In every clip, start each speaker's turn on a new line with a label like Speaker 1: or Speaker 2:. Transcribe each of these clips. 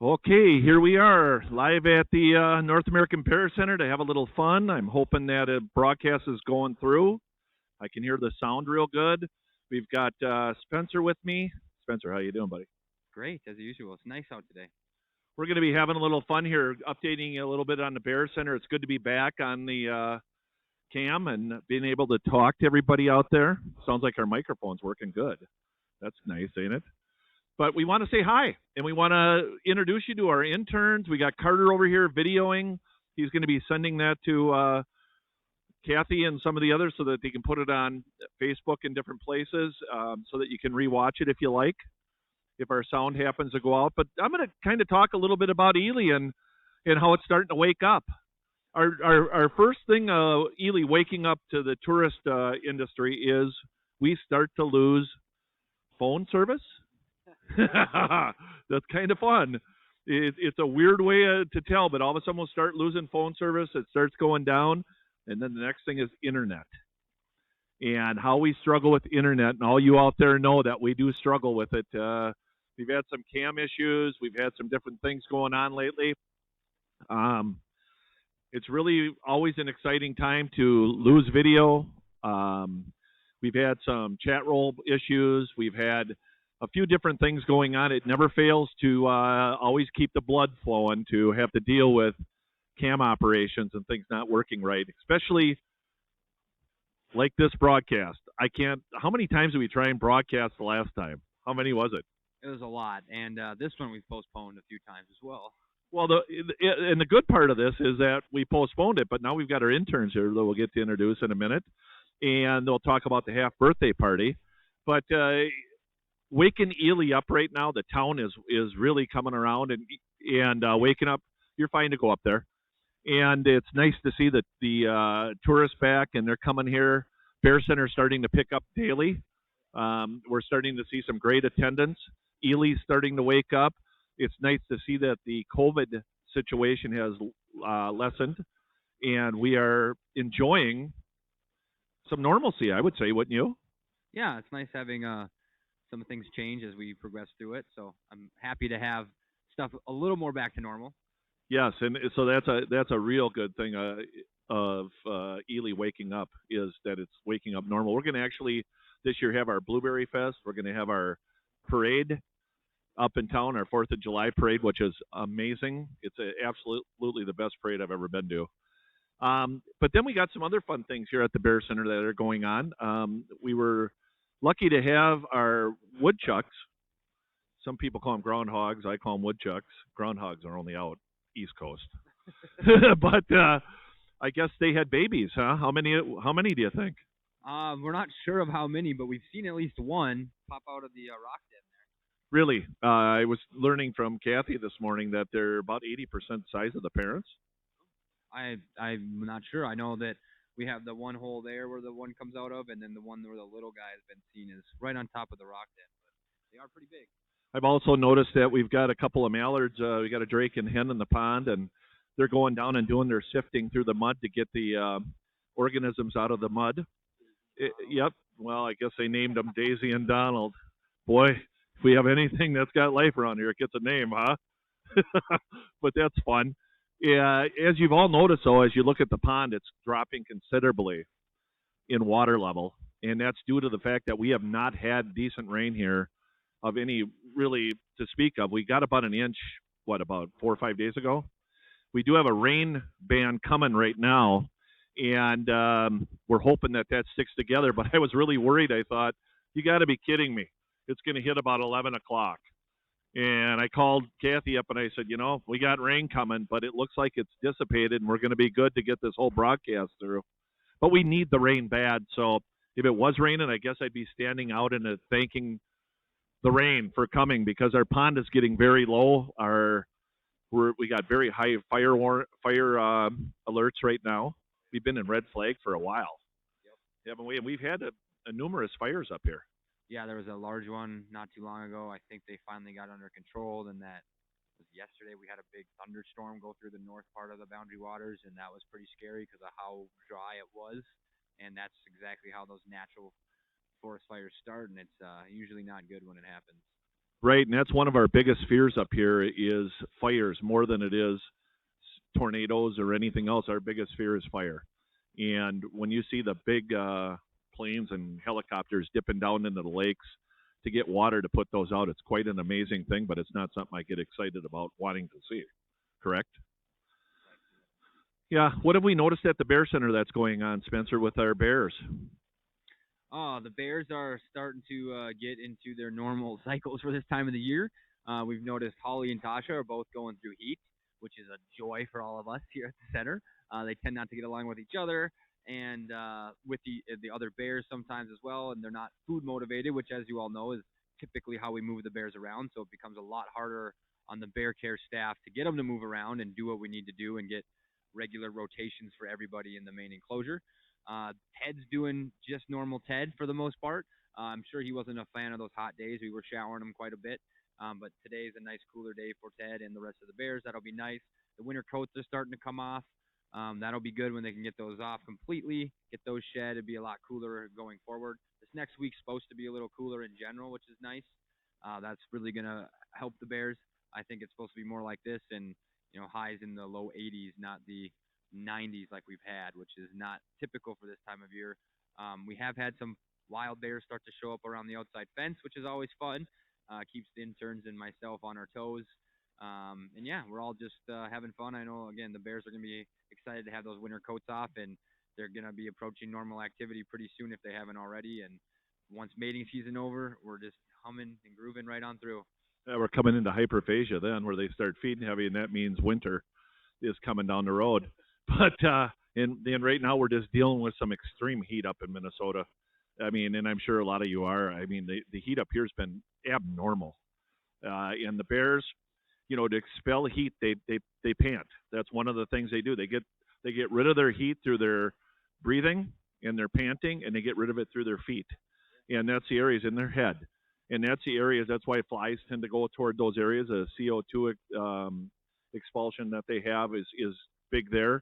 Speaker 1: Okay, here we are live at the North American Bear Center to have a little fun. I'm hoping that a broadcast is going through. I can hear the sound real good. We've got Spencer with me. Spencer, how you doing, buddy?
Speaker 2: Great, as usual. It's nice out today.
Speaker 1: We're going to be having a little fun here, updating you a little bit on the Bear Center. It's good to be back on the cam and being able to talk to everybody out there. Sounds like our microphone's working good. That's nice, ain't it? But we want to say hi, and we want to introduce you to our interns. We got Carter over here videoing. He's going to be sending that to Kathy and some of the others so that they can put it on Facebook in different places so that you can rewatch it if you like, if our sound happens to go out. But I'm going to kind of talk a little bit about Ely and how it's starting to wake up. Our first thing, Ely waking up to the tourist industry is we start to lose phone service. That's kind of fun. It's a weird way to tell, but all of a sudden we'll start losing phone service. It starts going down, and then the next thing is internet. And how we struggle with internet, and all you out there know that we do struggle with it. We've had some cam issues. We've had some different things going on lately. It's really always an exciting time to lose video. We've had some chat roll issues. We've had a few different things going on. It never fails to always keep the blood flowing to have to deal with cam operations and things not working right, especially like this broadcast. How many times did we try and broadcast the last time? How many was it?
Speaker 2: It was a lot, and this one we've postponed a few times as well.
Speaker 1: Well, and the good part of this is that we postponed it, but now we've got our interns here that we'll get to introduce in a minute, and they'll talk about the half birthday party. But waking Ely up right now, the town is really coming around and waking up. You're fine to go up there, and it's nice to see that the tourists back and they're coming here. Bear Center starting to pick up daily. We're starting to see some great attendance. Ely's starting to wake up. It's nice to see that the COVID situation has lessened, and we are enjoying some normalcy, I would say, wouldn't you?
Speaker 2: Yeah, it's nice having some things change as we progress through it. So I'm happy to have stuff a little more back to normal.
Speaker 1: Yes, and so that's a real good thing of Ely waking up, is that it's waking up normal. We're going to actually this year have our Blueberry Fest. We're going to have our parade up in town, our 4th of July parade, which is amazing. It's absolutely the best parade I've ever been to. But then we got some other fun things here at the Bear Center that are going on. We were lucky to have our woodchucks. Some people call them groundhogs. I call them woodchucks. Groundhogs are only out East Coast. But I guess they had babies, huh? How many do you think?
Speaker 2: We're not sure of how many, but we've seen at least one pop out of the rock den there.
Speaker 1: Really? I was learning from Kathy this morning that they're about 80% size of the parents.
Speaker 2: I'm not sure. I know that we have the one hole there where the one comes out of, and then the one where the little guy has been seen is right on top of the rock den. But they are pretty big.
Speaker 1: I've also noticed that we've got a couple of mallards. We got a drake and hen in the pond, and they're going down and doing their sifting through the mud to get the organisms out of the mud. Yep. Well, I guess they named them Daisy and Donald. Boy, if we have anything that's got life around here, it gets a name, huh? But that's fun. Yeah, as you've all noticed, though, as you look at the pond, it's dropping considerably in water level, and that's due to the fact that we have not had decent rain here of any really to speak of. We got about an inch, about 4 or 5 days ago? We do have a rain ban coming right now, and we're hoping that sticks together, but I was really worried. I thought, you got to be kidding me. It's going to hit about 11 o'clock. And I called Kathy up and I said, we got rain coming, but it looks like it's dissipated and we're going to be good to get this whole broadcast through. But we need the rain bad. So if it was raining, I guess I'd be standing out and thanking the rain for coming, because our pond is getting very low. We got very high fire alerts right now. We've been in red flag for a while. Yep. Haven't we? And we've had numerous fires up here.
Speaker 2: Yeah, there was a large one not too long ago. I think they finally got under control, and that was yesterday. We had a big thunderstorm go through the north part of the Boundary Waters, and that was pretty scary because of how dry it was. And that's exactly how those natural forest fires start, and it's usually not good when it happens.
Speaker 1: Right, and that's one of our biggest fears up here is fires more than it is tornadoes or anything else. Our biggest fear is fire. And when you see the big planes and helicopters dipping down into the lakes to get water to put those out, it's quite an amazing thing, but it's not something I get excited about wanting to see. Correct? Yeah. What have we noticed at the Bear Center that's going on, Spencer, with our bears?
Speaker 2: Oh, the Bears are starting to get into their normal cycles for this time of the year. We've noticed Holly and Tasha are both going through heat, which is a joy for all of us here at the center. They tend not to get along with each other and with the other bears sometimes as well, and they're not food motivated, which, as you all know, is typically how we move the bears around. So it becomes a lot harder on the bear care staff to get them to move around and do what we need to do and get regular rotations for everybody in the main enclosure. Ted's doing just normal Ted for the most part. I'm sure he wasn't a fan of those hot days. We were showering him quite a bit. But today's a nice cooler day for Ted and the rest of the Bears. That'll be nice. The winter coats are starting to come off. That'll be good when they can get those off completely, get those shed. It'll be a lot cooler going forward. This next week's supposed to be a little cooler in general, which is nice. That's really going to help the Bears. I think it's supposed to be more like this and, highs in the low 80s, not the 90s like we've had, which is not typical for this time of year. We have had some wild bears start to show up around the outside fence, which is always fun. Keeps the interns and myself on our toes. And yeah, we're all just having fun. I know, again, the Bears are going to be excited to have those winter coats off, and they're going to be approaching normal activity pretty soon if they haven't already. And once mating season over, we're just humming and grooving right on through.
Speaker 1: We're coming into hyperphagia then, where they start feeding heavy, and that means winter is coming down the road. But and right now we're just dealing with some extreme heat up in Minnesota. I mean, and I'm sure a lot of you are. I mean, the heat up here has been abnormal. And the Bears, to expel heat, they pant. That's one of the things they do. They get rid of their heat through their breathing and their panting, and they get rid of it through their feet. And that's the areas in their head. And that's the areas. That's why flies tend to go toward those areas. The CO2 expulsion that they have is big there.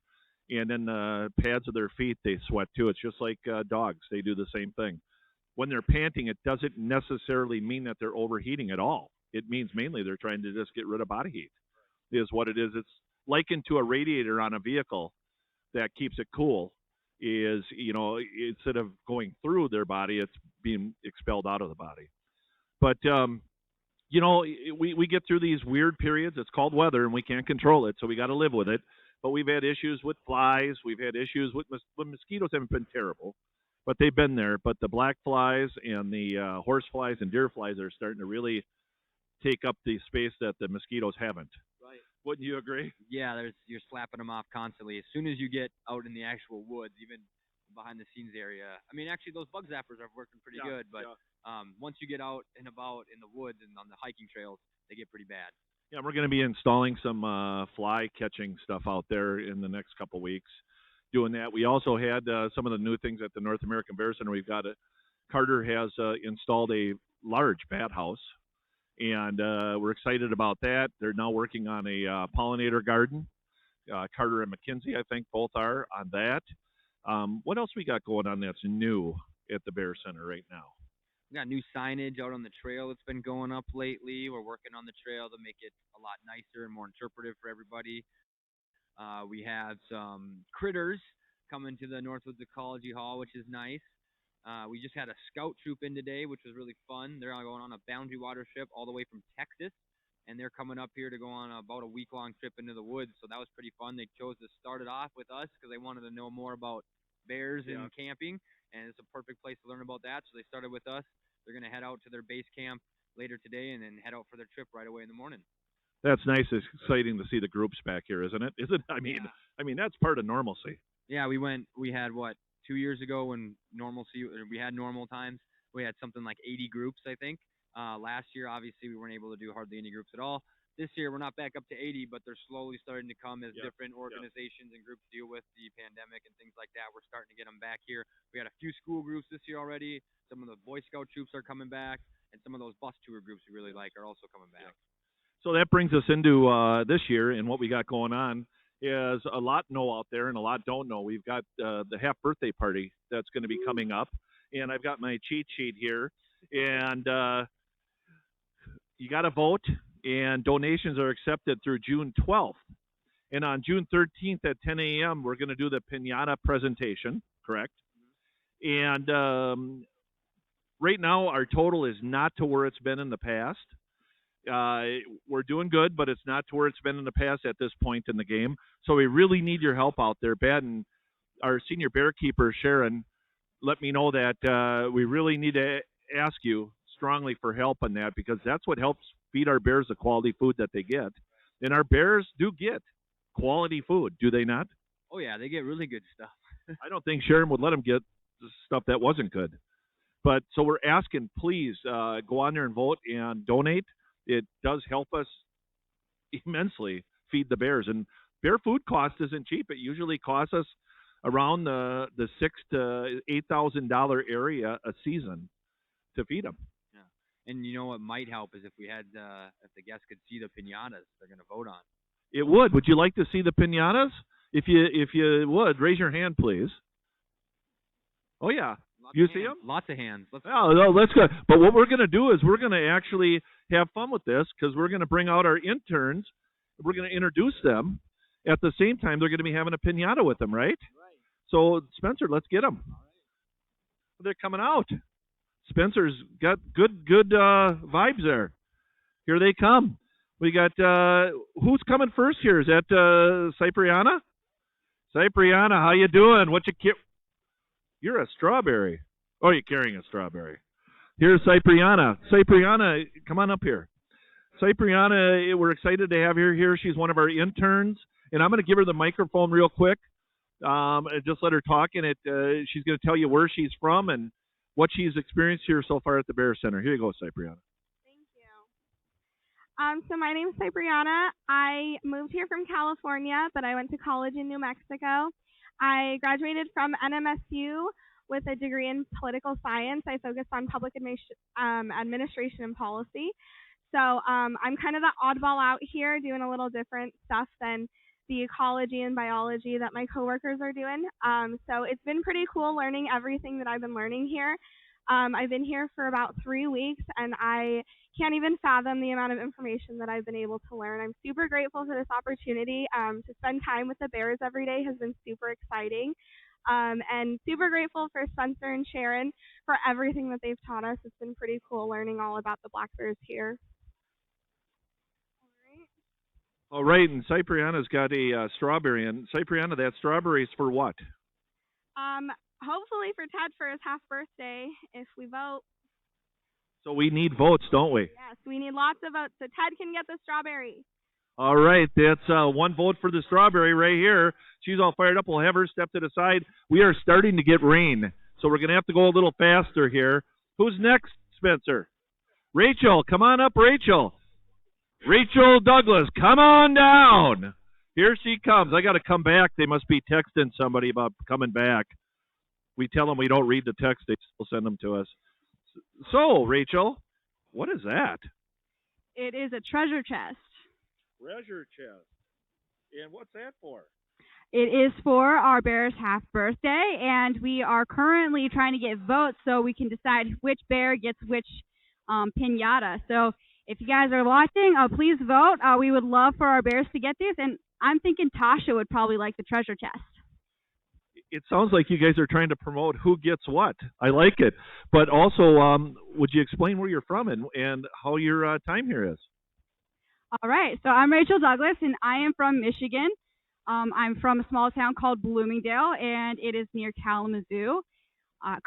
Speaker 1: And then the pads of their feet, they sweat too. It's just like dogs. They do the same thing. When they're panting, it doesn't necessarily mean that they're overheating at all. It means mainly they're trying to just get rid of body heat, is what it is. It's likened to a radiator on a vehicle that keeps it cool. Is, instead of going through their body, it's being expelled out of the body. But we get through these weird periods. It's called weather, and we can't control it, so we got to live with it. But we've had issues with flies. We've had issues with mosquitoes. Haven't been terrible, but they've been there. But the black flies and the horse flies and deer flies are starting to really take up the space that the mosquitoes haven't.
Speaker 2: Right.
Speaker 1: Wouldn't you agree?
Speaker 2: Yeah, you're slapping them off constantly. As soon as you get out in the actual woods, even behind the scenes area. I mean, actually, those bug zappers are working pretty good, but once you get out and about in the woods and on the hiking trails, they get pretty bad.
Speaker 1: Yeah, we're going to be installing some fly catching stuff out there in the next couple weeks. Doing that, we also had some of the new things at the North American Bear Center. We've got Carter has installed a large bat house, and we're excited about that. They're now working on a pollinator garden. Carter and McKinsey, I think, both are on that. What else we got going on that's new at the Bear Center right now?
Speaker 2: We got new signage out on the trail that's been going up lately. We're working on the trail to make it a lot nicer and more interpretive for everybody. We have some critters coming to the Northwoods Ecology Hall, which is nice. We just had a scout troop in today, which was really fun. They're going on a boundary water trip all the way from Texas, and they're coming up here to go on about a week-long trip into the woods. So that was pretty fun. They chose to start it off with us because they wanted to know more about bears and camping, and it's a perfect place to learn about that. So they started with us. They're going to head out to their base camp later today and then head out for their trip right away in the morning.
Speaker 1: That's nice. It's exciting to see the groups back here, isn't it? Isn't? I mean, that's part of normalcy.
Speaker 2: Yeah, we had 2 years ago when we had normal times. We had something like 80 groups, I think. Last year, obviously, we weren't able to do hardly any groups at all. This year, we're not back up to 80, but they're slowly starting to come as different organizations and groups deal with the pandemic and things like that. We're starting to get them back here. We had a few school groups this year already. Some of the Boy Scout troops are coming back, and some of those bus tour groups we really like are also coming back.
Speaker 1: So that brings us into this year, and what we got going on is a lot know out there and a lot don't know. We've got the half birthday party that's going to be coming up, and I've got my cheat sheet here, and you got to vote, and donations are accepted through June 12th. And on June 13th at 10 a.m., we're going to do the pinata presentation, correct? And right now, our total is not to where it's been in the past. We're doing good, but it's not to where it's been in the past at this point in the game. So we really need your help out there, Ben. And our senior bear keeper, Sharon, let me know that we really need to ask you strongly for help on that, because that's what helps feed our bears the quality food that they get. And our bears do get quality food, do they not?
Speaker 2: Oh, yeah, they get really good stuff.
Speaker 1: I don't think Sharon would let them get stuff that wasn't good. But so we're asking, please go on there and vote and donate. It does help us immensely feed the bears. And bear food cost isn't cheap. It usually costs us around the $6,000 to $8,000 area a season to feed them.
Speaker 2: Yeah, and you know what might help is if we had if the guests could see the pinatas they're going to vote on.
Speaker 1: It would. Would you like to see the pinatas? If you would, raise your hand, please. Oh yeah. You see them?
Speaker 2: Lots of hands. Let's
Speaker 1: go. But what we're going to do is we're going to actually have fun with this, because we're going to bring out our interns. We're going to introduce them. At the same time, they're going to be having a pinata with them, right? Right. So, Spencer, let's get them. All right. They're coming out. Spencer's got good vibes there. Here they come. We got, who's coming first here? Is that Cypriana? Cypriana, how you doing? What you You're a strawberry. Oh, you're carrying a strawberry. Here's Cypriana. Cypriana, come on up here. Cypriana, we're excited to have her here. She's one of our interns, and I'm going to give her the microphone real quick. Just let her talk, and she's going to tell you where she's from and what she's experienced here so far at the Bear Center. Here you go, Cypriana.
Speaker 3: Thank you. So my name is Cypriana. I moved here from California, but I went to college in New Mexico. I graduated from NMSU with a degree in political science. I focused on public administration and policy. So I'm kind of the oddball out here, doing a little different stuff than the ecology and biology that my coworkers are doing. So it's been pretty cool learning everything that I've been learning here. I've been here for about 3 weeks, and I can't even fathom the amount of information that I've been able to learn. I'm super grateful for this opportunity. To spend time with the bears every day has been super exciting. And super grateful for Spencer and Sharon for everything that they've taught us. It's been pretty cool learning all about the black bears here.
Speaker 1: All right, and Cypriana's got a strawberry. And Cypriana, that strawberry is for what?
Speaker 3: Hopefully for Ted for his half birthday, if we vote.
Speaker 1: So we need votes, don't we?
Speaker 3: Yes, we need lots of votes so Ted can get the strawberry.
Speaker 1: All right, that's one vote for the strawberry right here. She's all fired up. We'll have her step to the side. We are starting to get rain, so we're going to have to go a little faster here. Who's next, Spencer? Rachel, come on up, Rachel. Rachel Douglas, come on down. Here she comes. I got to come back. They must be texting somebody about coming back. We tell them we don't read the text. They still send them to us. So, Rachel, what is that?
Speaker 4: It is a treasure chest.
Speaker 1: Treasure chest. And what's that for?
Speaker 4: It is for our bear's half birthday, and we are currently trying to get votes so we can decide which bear gets which piñata. So if you guys are watching, please vote. We would love for our bears to get these, and I'm thinking Tasha would probably like the treasure chest.
Speaker 1: It sounds like you guys are trying to promote who gets what. I like it. But also, would you explain where you're from and how your time here is?
Speaker 4: All right. So I'm Rachel Douglas, and I am from Michigan. I'm from a small town called Bloomingdale, and it is near Kalamazoo.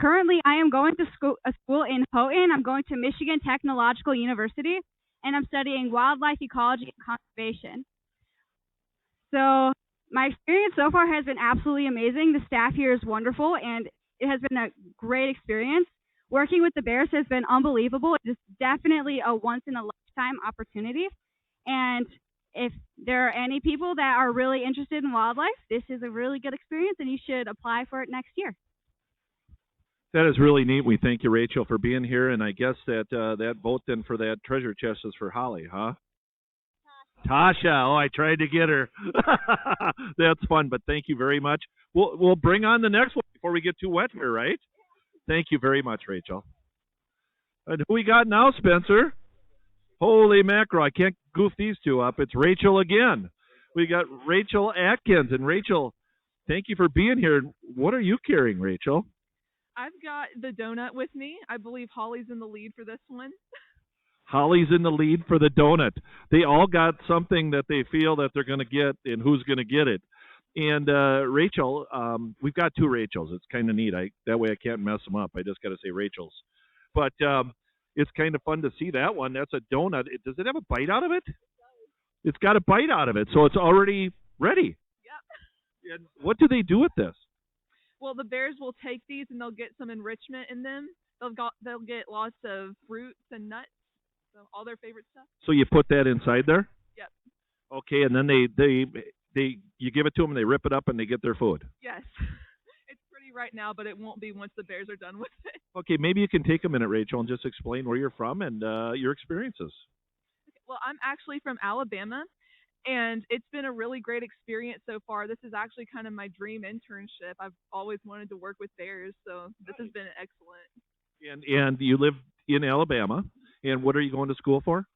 Speaker 4: Currently, I am going to a school in Houghton. I'm going to Michigan Technological University, and I'm studying wildlife ecology and conservation. So my experience so far has been absolutely amazing. The staff here is wonderful, and it has been a great experience. Working with the bears has been unbelievable. It's definitely a once-in-a-lifetime opportunity. And if there are any people that are really interested in wildlife, this is a really good experience, and you should apply for it next year.
Speaker 1: That is really neat. We thank you, Rachel, for being here. And I guess that that vote then for that treasure chest is for Holly, huh? Tasha. Oh, I tried to get her. That's fun, but thank you very much. We'll bring on the next one before we get too wet here, right? Thank you very much, Rachel. And who we got now, Spencer? Holy mackerel! I can't goof these two up. It's Rachel again. We got Rachel Atkins, and Rachel, thank you for being here. What are you carrying, Rachel?
Speaker 5: I've got the donut with me. I believe Holly's in the lead for this one.
Speaker 1: Holly's in the lead for the donut. They all got something that they feel that they're going to get, and who's going to get it. And Rachel, we've got two Rachels. It's kind of neat. That way I can't mess them up. I just got to say Rachel's. But it's kind of fun to see that one. That's a donut. Does it have a bite out of it? It's got a bite out of it, so it's already ready.
Speaker 5: Yep.
Speaker 1: And what do they do with this?
Speaker 5: Well, the bears will take these and they'll get some enrichment in them. They'll get lots of fruits and nuts, so all their favorite stuff.
Speaker 1: So you put that inside there?
Speaker 5: Yep.
Speaker 1: Okay, and then you give it to them, they rip it up, and they get their food.
Speaker 5: Yes. It's pretty right now, but it won't be once the bears are done with it.
Speaker 1: Okay, maybe you can take a minute, Rachel, and just explain where you're from and your experiences.
Speaker 5: Well, I'm actually from Alabama, and it's been a really great experience so far. This is actually kind of my dream internship. I've always wanted to work with bears, so this has been excellent.
Speaker 1: And you live in Alabama, and what are you going to school for?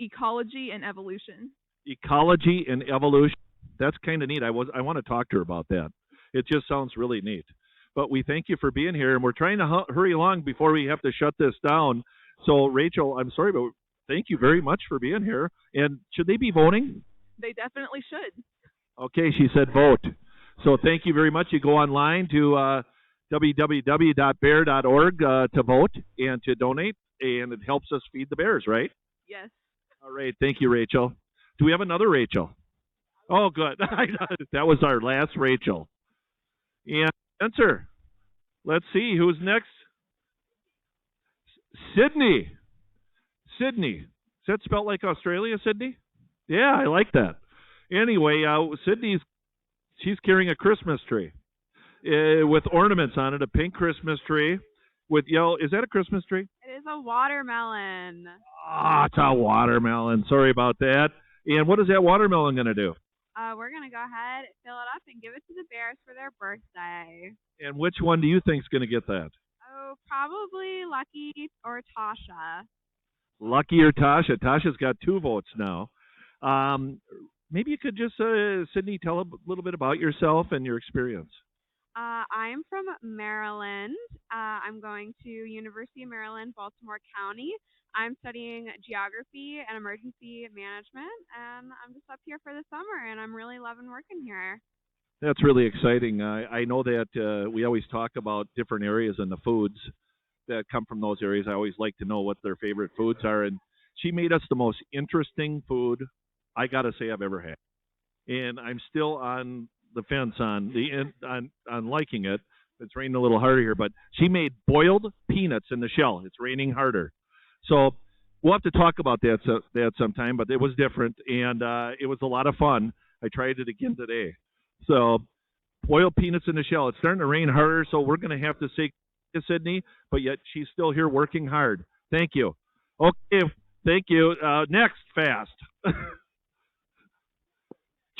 Speaker 5: Ecology and evolution.
Speaker 1: Ecology and evolution. That's kind of neat. I want to talk to her about that. It just sounds really neat. But we thank you for being here, and we're trying to hurry along before we have to shut this down. So, Rachel, I'm sorry, but thank you very much for being here. And should they be voting?
Speaker 5: They definitely should.
Speaker 1: Okay, she said vote. So thank you very much. You go online to www.bear.org to vote and to donate, and it helps us feed the bears, right?
Speaker 5: Yes.
Speaker 1: All right. Thank you, Rachel. Do we have another Rachel? Oh, good. That was our last Rachel. And Spencer, let's see who's next. Sydney. Sydney. Is that spelled like Australia, Sydney? Yeah, I like that. Anyway, she's carrying a Christmas tree with ornaments on it, a pink Christmas tree with yellow. Is that a Christmas tree?
Speaker 4: It is a watermelon.
Speaker 1: Ah, it's a watermelon. Sorry about that. And what is that watermelon going to do?
Speaker 4: We're going to go ahead, fill it up, and give it to the bears for their birthday.
Speaker 1: And which one do you think is going to get that?
Speaker 4: Oh, probably Lucky or Tasha.
Speaker 1: Lucky or Tasha? Tasha's got 2 votes now. Maybe you could just, Sydney, tell a little bit about yourself and your experience.
Speaker 4: I'm from Maryland. I'm going to University of Maryland, Baltimore County. I'm studying geography and emergency management, and I'm just up here for the summer, and I'm really loving working here.
Speaker 1: That's really exciting. I know that we always talk about different areas and the foods that come from those areas. I always like to know what their favorite foods are, and she made us the most interesting food I got to say I've ever had. And I'm still on the fence on liking it. It's raining a little harder here, but she made boiled peanuts in the shell. It's raining harder. So we'll have to talk about that sometime, but it was different, and it was a lot of fun. I tried it again today. So boiled peanuts in the shell. It's starting to rain harder, so we're going to have to say to Sydney, but yet she's still here working hard. Thank you. Okay, thank you. Next, fast.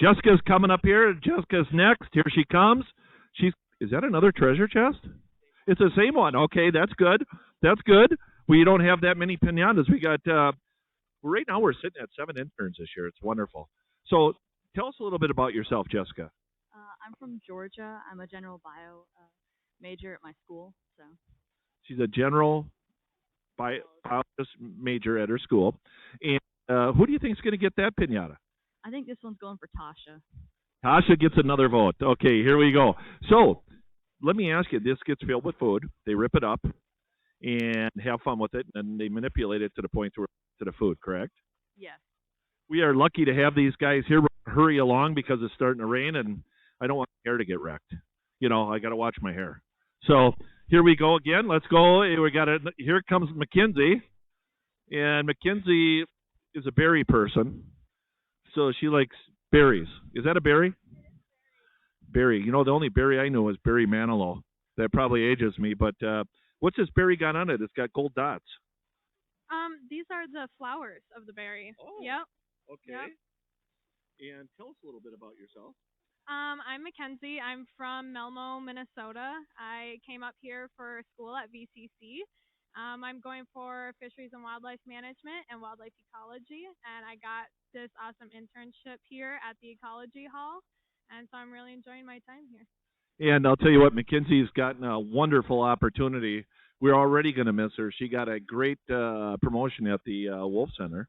Speaker 1: Jessica's coming up here. Jessica's next. Here she comes. Is that another treasure chest? It's the same one. Okay, that's good. That's good. We don't have that many pinatas. We got, right now we're sitting at 7 interns this year. It's wonderful. So tell us a little bit about yourself, Jessica.
Speaker 6: I'm from Georgia. I'm a general bio major at my school. So
Speaker 1: She's a general biologist major at her school. And who do you think is going to get that pinata?
Speaker 6: I think this one's going for Tasha.
Speaker 1: Tasha gets another vote. Okay, here we go. So let me ask you, this gets filled with food. They rip it up and have fun with it, and they manipulate it to the point to the food, correct?
Speaker 6: Yes.
Speaker 1: We are lucky to have these guys here. Hurry along because it's starting to rain, and I don't want my hair to get wrecked. You know, I got to watch my hair. So here we go again. Let's go. Here comes Mackenzie, and Mackenzie is a berry person, so she likes berries. Is that a berry? Berry. You know, the only berry I know was berry manilow. That probably ages me, but what's this berry got on it? It's got gold dots.
Speaker 3: These are the flowers of the berry.
Speaker 1: Oh.
Speaker 3: Yep.
Speaker 1: Okay.
Speaker 3: Yep.
Speaker 1: And tell us a little bit about yourself.
Speaker 3: I'm Mackenzie. I'm from Melmo, Minnesota. I came up here for school at VCC. I'm going for fisheries and wildlife management and wildlife ecology, and I got this awesome internship here at the Ecology Hall, and so I'm really enjoying my time here.
Speaker 1: And I'll tell you what, Mackenzie's gotten a wonderful opportunity. We're already going to miss her. She got a great promotion at the Wolf Center,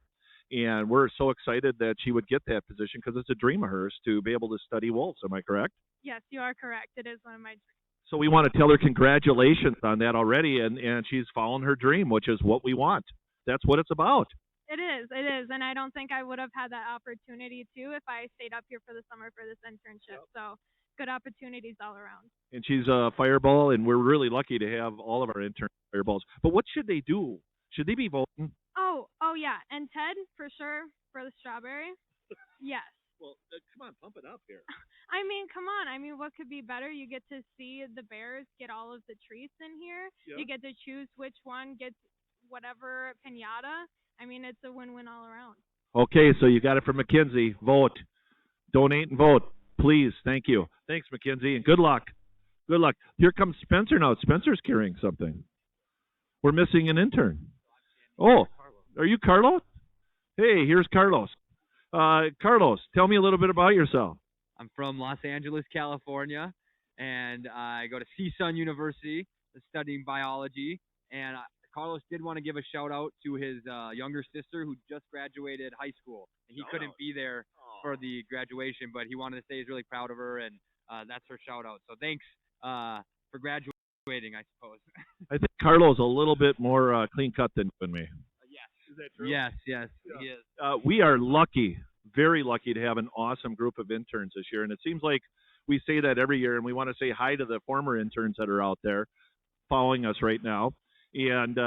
Speaker 1: and we're so excited that she would get that position because it's a dream of hers to be able to study wolves. Am I correct?
Speaker 3: Yes, you are correct. It is one of my dreams.
Speaker 1: So we want to tell her congratulations on that already, and she's following her dream, which is what we want. That's what it's about.
Speaker 3: It is, and I don't think I would have had that opportunity too if I stayed up here for the summer for this internship. So good opportunities all around.
Speaker 1: And she's a fireball, and we're really lucky to have all of our interns fireballs. But what should they do? Should they be voting?
Speaker 3: Oh yeah, and Ted for sure for the strawberry. Yes.
Speaker 1: Well, come on, pump it up here.
Speaker 3: I mean, come on. I mean, what could be better? You get to see the bears get all of the treats in here.
Speaker 1: Yep.
Speaker 3: You get to choose which one gets whatever pinata. I mean, it's a win-win all around.
Speaker 1: Okay, so you got it from Mackenzie. Vote. Donate and vote. Please. Thank you. Thanks, Mackenzie, and good luck. Good luck. Here comes Spencer now. Spencer's carrying something. We're missing an intern. Oh, are you Carlos? Hey, here's Carlos. Carlos, tell me a little bit about yourself.
Speaker 2: I'm from Los Angeles, California, and I go to CSUN University studying biology. And Carlos did want to give a shout out to his younger sister who just graduated high school, and he couldn't be there for the graduation, but he wanted to say he's really proud of her, and that's her shout out. So thanks for graduating, I suppose.
Speaker 1: I think Carlos a little bit more clean cut than you and me.
Speaker 2: Yes.
Speaker 1: Is that true?
Speaker 2: Yes,
Speaker 1: Yeah.
Speaker 2: he is.
Speaker 1: We are lucky, very lucky to have an awesome group of interns this year. And it seems like we say that every year, and we want to say hi to the former interns that are out there following us right now. And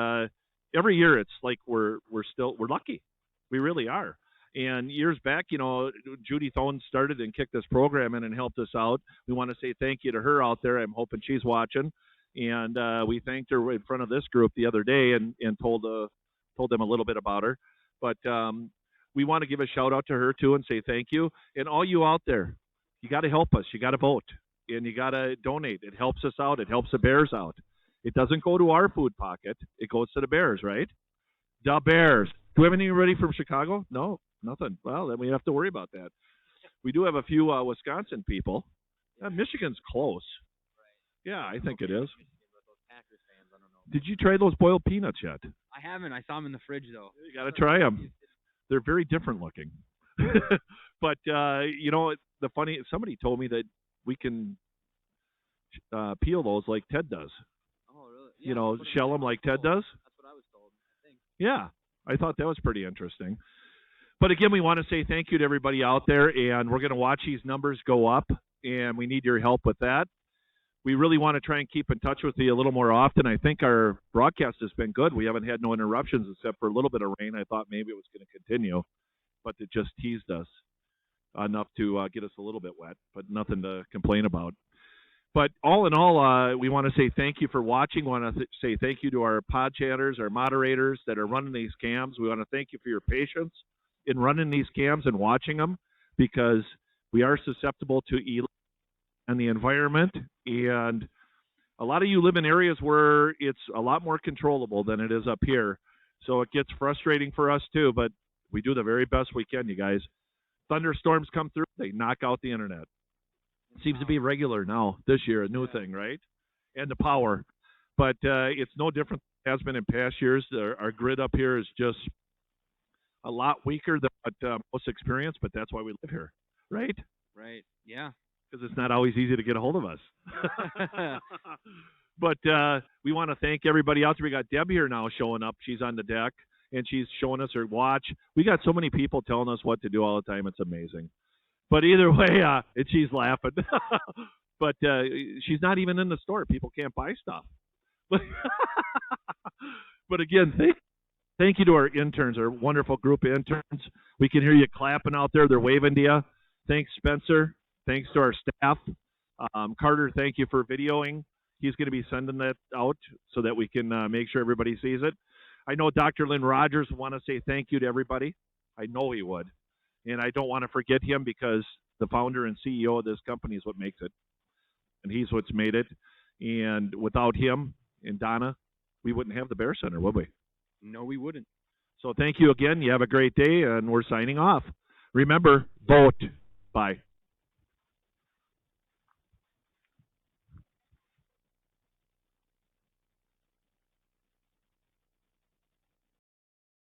Speaker 1: every year it's like we're lucky. We really are. And years back, Judy Thone started and kicked this program in and helped us out. We want to say thank you to her out there. I'm hoping she's watching. And we thanked her in front of this group the other day and told them a little bit about her. But we want to give a shout out to her too and say thank you. And all you out there, you got to help us. You got to vote and you got to donate. It helps us out. It helps the Bears out. It doesn't go to our food pocket. It goes to the Bears, right? The Bears. Do we have anybody from Chicago? No, nothing. Well, then we have to worry about that. We do have a few Wisconsin people. Michigan's close. Yeah, I think it is. Did you try those boiled peanuts yet?
Speaker 2: I haven't. I saw them in the fridge, though.
Speaker 1: You got to try them. They're very different looking. But, somebody told me that we can peel those like Ted does.
Speaker 2: Oh, really? Yeah,
Speaker 1: Shell them like Ted does.
Speaker 2: That's what I was told, I think.
Speaker 1: Yeah, I thought that was pretty interesting. But again, we want to say thank you to everybody out there, and we're going to watch these numbers go up, and we need your help with that. We really want to try and keep in touch with you a little more often. I think our broadcast has been good. We haven't had no interruptions except for a little bit of rain. I thought maybe it was going to continue, but it just teased us enough to get us a little bit wet, but nothing to complain about. But all in all, we want to say thank you for watching. We want to say thank you to our pod chatters, our moderators that are running these cams. We want to thank you for your patience in running these cams and watching them because we are susceptible to and the environment, and a lot of you live in areas where it's a lot more controllable than it is up here, so it gets frustrating for us too, but we do the very best we can, you guys. Thunderstorms come through, they knock out the internet. It seems to be regular now this year, a new thing, right? And the power, but it's no different than it has been in past years. Our grid up here is just a lot weaker than what most experience, but that's why we live here, right?
Speaker 2: Right, yeah.
Speaker 1: Because it's not always easy to get a hold of us. But we want to thank everybody out there. We got Deb here now showing up. She's on the deck, and she's showing us her watch. We got so many people telling us what to do all the time. It's amazing. But either way, and she's laughing. But she's not even in the store. People can't buy stuff. But again, thank you to our interns, our wonderful group of interns. We can hear you clapping out there. They're waving to you. Thanks, Spencer. Thanks to our staff. Carter, thank you for videoing. He's going to be sending that out so that we can make sure everybody sees it. I know Dr. Lynn Rogers would want to say thank you to everybody. I know he would. And I don't want to forget him because the founder and CEO of this company is what makes it. And he's what's made it. And without him and Donna, we wouldn't have the Bear Center, would we?
Speaker 2: No, we wouldn't.
Speaker 1: So thank you again. You have a great day, and we're signing off. Remember, vote. Bye.